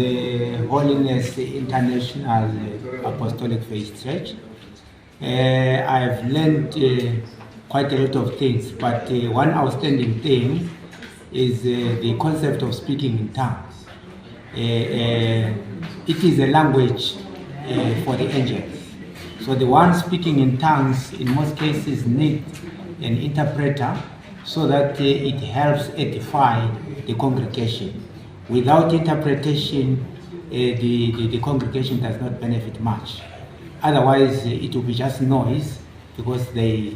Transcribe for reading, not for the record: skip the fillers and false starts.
the Holiness International Apostolic Faith Church. I've learned quite a lot of things, but one outstanding thing is the concept of speaking in tongues. It is a language for the angels. So the one speaking in tongues in most cases need an interpreter so that it helps edify the congregation. Without interpretation, the congregation does not benefit much. Otherwise, it will be just noise because they